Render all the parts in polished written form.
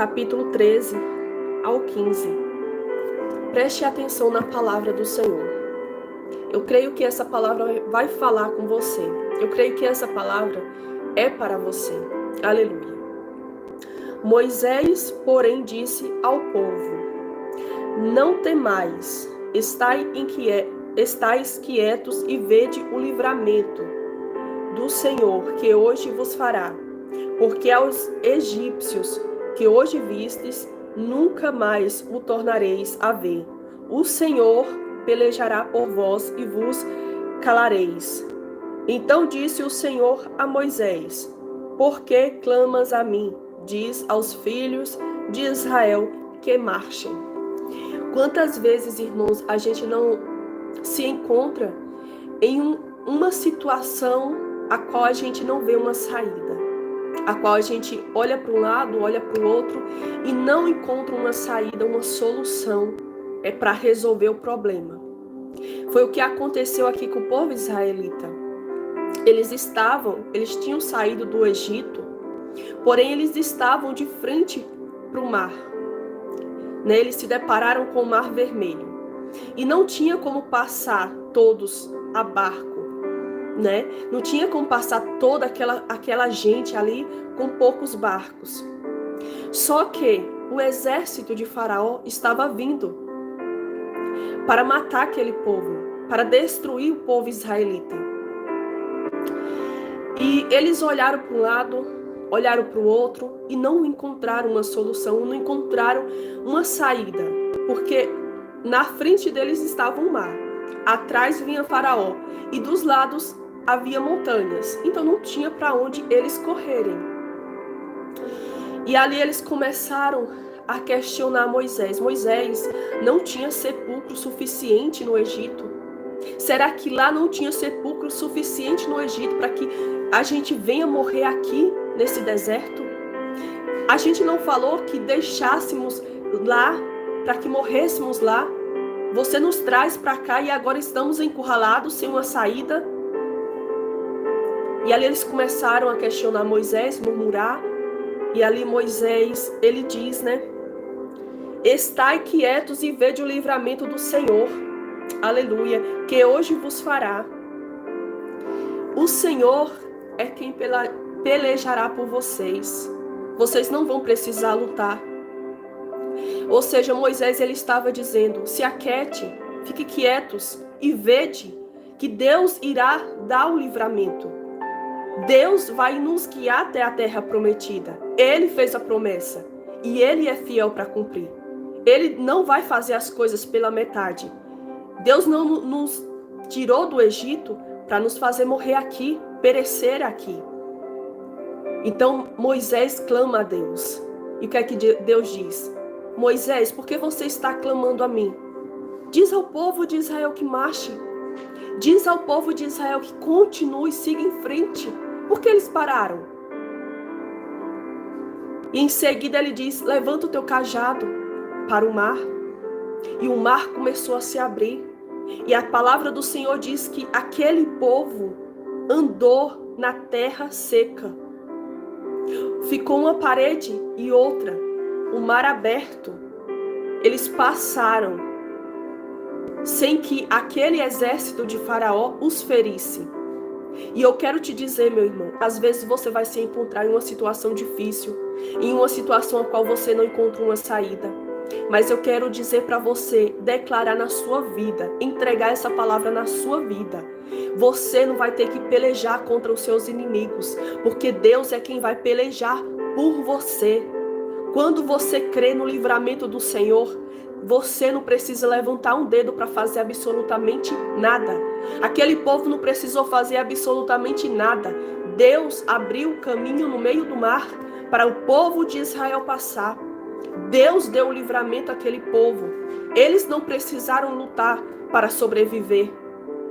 capítulo 13 ao 15. Preste atenção na palavra do Senhor. Eu creio que essa palavra vai falar com você. Eu creio que essa palavra é para você. Aleluia. Moisés, porém, disse ao povo: Não temais, estais quietos e vede o livramento do Senhor que hoje vos fará. Porque aos egípcios que hoje vistes, nunca mais o tornareis a ver. O Senhor pelejará por vós e vos calareis. Então disse o Senhor a Moisés: Por que clamas a mim? Diz aos filhos de Israel que marchem. Quantas vezes, irmãos, a gente não se encontra em uma situação a qual a gente não vê uma saída, a qual a gente olha para um lado, olha para o outro e não encontra uma saída, uma solução para resolver o problema. Foi o que aconteceu aqui com o povo israelita. Eles tinham saído do Egito, porém eles estavam de frente para o mar. Eles se depararam com o Mar Vermelho e não tinha como passar todos a barco. Não tinha como passar toda aquela gente ali com poucos barcos. Só que o exército de Faraó estava vindo para matar aquele povo, para destruir o povo israelita. E eles olharam para um lado, olharam para o outro e não encontraram uma solução, não encontraram uma saída, porque na frente deles estava um mar, atrás vinha Faraó e dos lados havia montanhas, então não tinha para onde eles correrem. E ali eles começaram a questionar Moisés. Moisés, não tinha sepulcro suficiente no Egito? Será que lá não tinha sepulcro suficiente no Egito para que a gente venha morrer aqui nesse deserto? A gente não falou que deixássemos lá para que morrêssemos lá? Você nos traz para cá e agora estamos encurralados sem uma saída? E ali eles começaram a questionar Moisés, murmurar. E ali Moisés, ele diz, Estai quietos e vede o livramento do Senhor. Aleluia. Que hoje vos fará. O Senhor é quem pelejará por vocês. Vocês não vão precisar lutar. Ou seja, Moisés, ele estava dizendo: se aquiete, fique quietos e vede que Deus irá dar o livramento. Deus vai nos guiar até a terra prometida. Ele fez a promessa e Ele é fiel para cumprir. Ele não vai fazer as coisas pela metade. Deus não nos tirou do Egito para nos fazer morrer aqui, perecer aqui. Então Moisés clama a Deus. E o que é que Deus diz? Moisés, por que você está clamando a mim? Diz ao povo de Israel que marche. Diz ao povo de Israel que continue, siga em frente. Por que eles pararam? E em seguida ele diz: levanta o teu cajado para o mar. E o mar começou a se abrir. E a palavra do Senhor diz que aquele povo andou na terra seca. Ficou uma parede e outra, o mar aberto. Eles passaram sem que aquele exército de Faraó os ferisse. E eu quero te dizer, meu irmão, às vezes você vai se encontrar em uma situação difícil, em uma situação a qual você não encontra uma saída. Mas eu quero dizer para você, declarar na sua vida, entregar essa palavra na sua vida. Você não vai ter que pelejar contra os seus inimigos, porque Deus é quem vai pelejar por você. Quando você crê no livramento do Senhor, você não precisa levantar um dedo para fazer absolutamente nada. Aquele povo não precisou fazer absolutamente nada. Deus abriu o caminho no meio do mar para o povo de Israel passar. Deus deu o livramento àquele povo. Eles não precisaram lutar para sobreviver.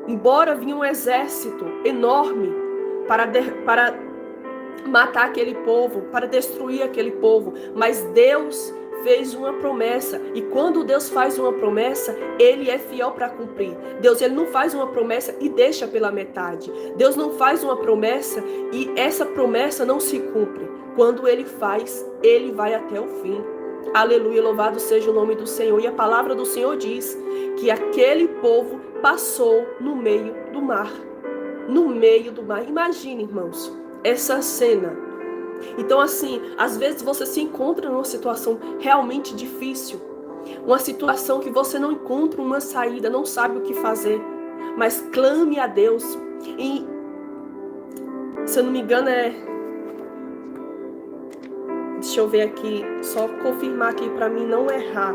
Embora vinha um exército enorme para matar aquele povo, para destruir aquele povo, mas Deus fez uma promessa. E quando Deus faz uma promessa, Ele é fiel para cumprir. Deus, Ele não faz uma promessa e deixa pela metade. Deus não faz uma promessa e essa promessa não se cumpre. Quando Ele faz, Ele vai até o fim. Aleluia, louvado seja o nome do Senhor. E a palavra do Senhor diz que aquele povo passou no meio do mar. No meio do mar. Imagine, irmãos, essa cena. Então, assim, às vezes você se encontra numa situação realmente difícil. Uma situação que você não encontra uma saída, não sabe o que fazer. Mas clame a Deus. E, se eu não me engano, deixa eu ver aqui, só confirmar aqui para mim não errar.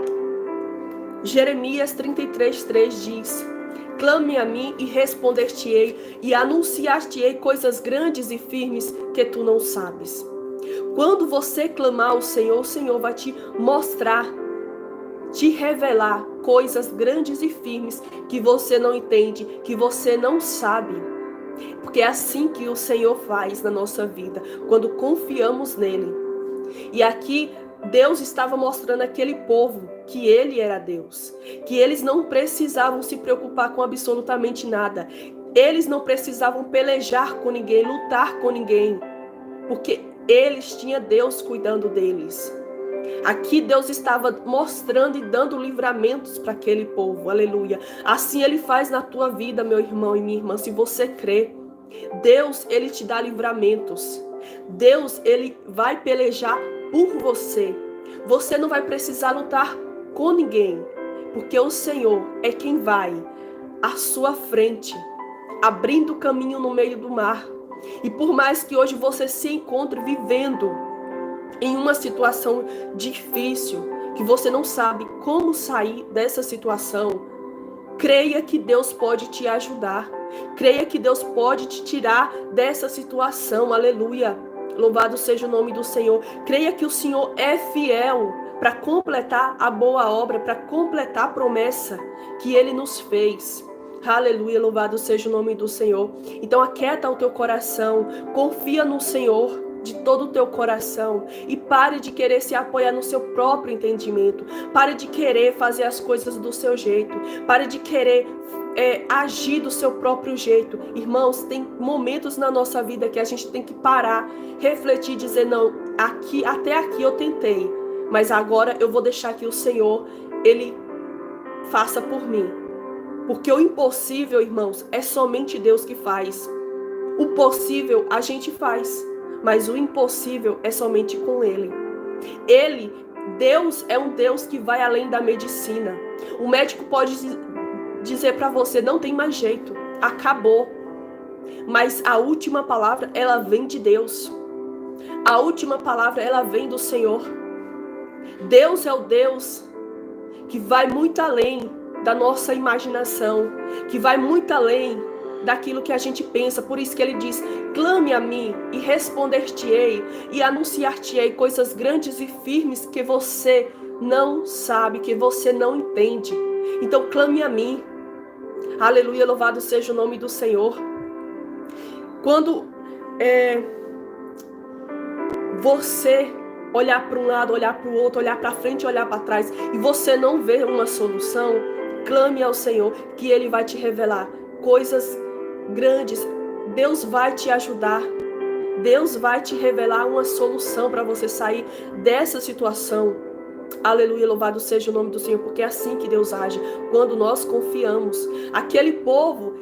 Jeremias 33:3 diz: clame a mim e responder-te-ei, e anunciar-te-ei coisas grandes e firmes que tu não sabes. Quando você clamar ao Senhor, o Senhor vai te mostrar, te revelar coisas grandes e firmes que você não entende, que você não sabe. Porque é assim que o Senhor faz na nossa vida, quando confiamos nele. E aqui Deus estava mostrando àquele povo que Ele era Deus, que eles não precisavam se preocupar com absolutamente nada, eles não precisavam pelejar com ninguém, lutar com ninguém, porque eles tinham Deus cuidando deles. Aqui Deus estava mostrando e dando livramentos para aquele povo, aleluia. Assim Ele faz na tua vida, meu irmão e minha irmã, se você crê. Deus, Ele te dá livramentos. Deus, Ele vai pelejar por você. Você não vai precisar lutar com ninguém, porque o Senhor é quem vai à sua frente, abrindo o caminho no meio do mar. E por mais que hoje você se encontre vivendo em uma situação difícil, que você não sabe como sair dessa situação, creia que Deus pode te ajudar. Creia que Deus pode te tirar dessa situação. Aleluia. Louvado seja o nome do Senhor. Creia que o Senhor é fiel para completar a boa obra, para completar a promessa que Ele nos fez. Aleluia, louvado seja o nome do Senhor. Então aquieta o teu coração, confia no Senhor de todo o teu coração e pare de querer se apoiar no seu próprio entendimento. Pare de querer fazer as coisas do seu jeito. Pare de querer agir do seu próprio jeito. Irmãos, tem momentos na nossa vida que a gente tem que parar, refletir, dizer, não, até aqui eu tentei, mas agora eu vou deixar que o Senhor, Ele faça por mim. Porque o impossível, irmãos, é somente Deus que faz. O possível a gente faz, mas o impossível é somente com Ele. Deus é um Deus que vai além da medicina. O médico pode dizer para você, não tem mais jeito, acabou. Mas a última palavra, ela vem de Deus. A última palavra, ela vem do Senhor. Deus é o Deus que vai muito além da nossa imaginação, que vai muito além daquilo que a gente pensa. Por isso que Ele diz, clame a mim e responder-te-ei e anunciar-te-ei coisas grandes e firmes que você não sabe, que você não entende. Então clame a mim. Aleluia, louvado seja o nome do Senhor. Quando você olhar para um lado, olhar para o outro, olhar para frente, olhar para trás, e você não vê uma solução, clame ao Senhor, que Ele vai te revelar coisas grandes. Deus vai te ajudar. Deus vai te revelar uma solução para você sair dessa situação. Aleluia, louvado seja o nome do Senhor, porque é assim que Deus age, quando nós confiamos. Aquele povo,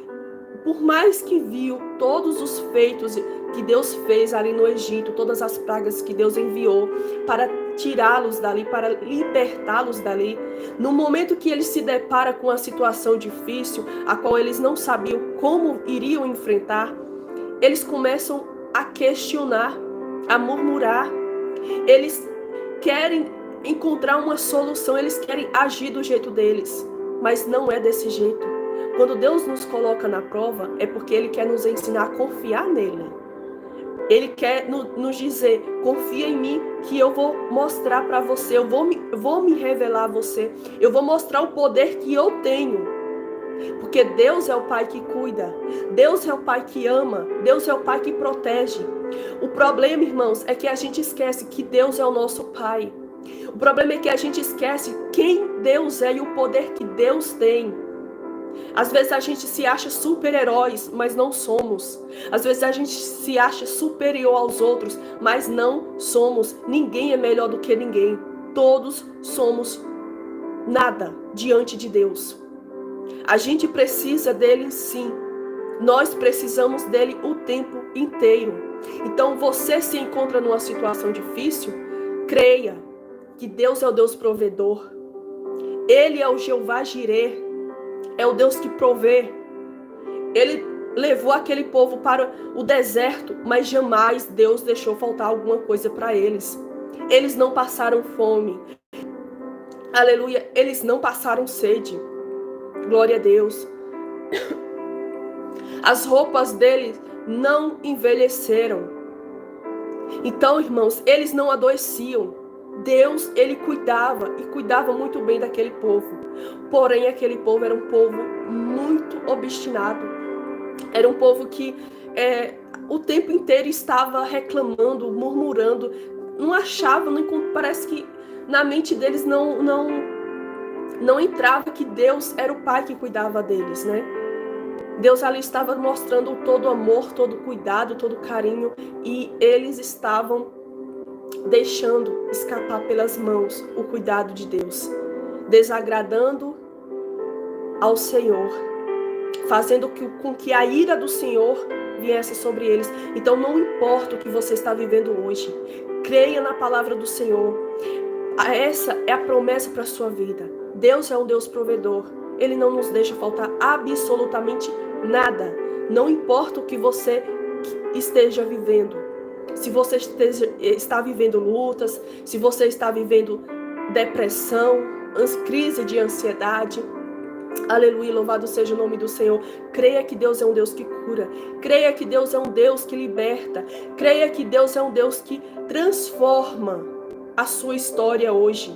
por mais que viu todos os feitos que Deus fez ali no Egito, todas as pragas que Deus enviou para tirá-los dali, para libertá-los dali, no momento que eles se deparam com uma situação difícil, a qual eles não sabiam como iriam enfrentar, eles começam a questionar, a murmurar. Eles querem encontrar uma solução, eles querem agir do jeito deles, mas não é desse jeito. Quando Deus nos coloca na prova, é porque Ele quer nos ensinar a confiar nele. Ele quer nos dizer, confia em mim, que eu vou mostrar para você, eu vou me revelar a você, eu vou mostrar o poder que eu tenho. Porque Deus é o Pai que cuida, Deus é o Pai que ama, Deus é o Pai que protege. O problema, irmãos, é que a gente esquece que Deus é o nosso Pai. O problema é que a gente esquece quem Deus é e o poder que Deus tem. Às vezes a gente se acha super-heróis, mas não somos. Às vezes a gente se acha superior aos outros, mas não somos. Ninguém é melhor do que ninguém. Todos somos nada diante de Deus. A gente precisa dele, sim. Nós precisamos dele o tempo inteiro. Então, você se encontra numa situação difícil, creia que Deus é o Deus provedor. Ele é o Jeová Jireh, é o Deus que provê. Ele levou aquele povo para o deserto, mas jamais Deus deixou faltar alguma coisa para eles. Eles não passaram fome. Aleluia, eles não passaram sede. Glória a Deus. As roupas deles não envelheceram. Então, irmãos, eles não adoeciam. Deus, ele cuidava e cuidava muito bem daquele povo. Porém, aquele povo era um povo muito obstinado. Era um povo que o tempo inteiro estava reclamando, murmurando. Não achava, parece que na mente deles não entrava que Deus era o Pai que cuidava deles, né? Deus ali estava mostrando todo o amor, todo o cuidado, todo o carinho, e eles estavam deixando escapar pelas mãos o cuidado de Deus, desagradando ao Senhor, fazendo com que a ira do Senhor viesse sobre eles. Então não importa o que você está vivendo hoje, creia na palavra do Senhor. Essa é a promessa para a sua vida. Deus é um Deus provedor. Ele não nos deixa faltar absolutamente nada. Não importa o que você esteja vivendo. Se você está vivendo lutas, se você está vivendo depressão, crise de ansiedade, aleluia, louvado seja o nome do Senhor. Creia que Deus é um Deus que cura. Creia que Deus é um Deus que liberta. Creia que Deus é um Deus que transforma a sua história hoje.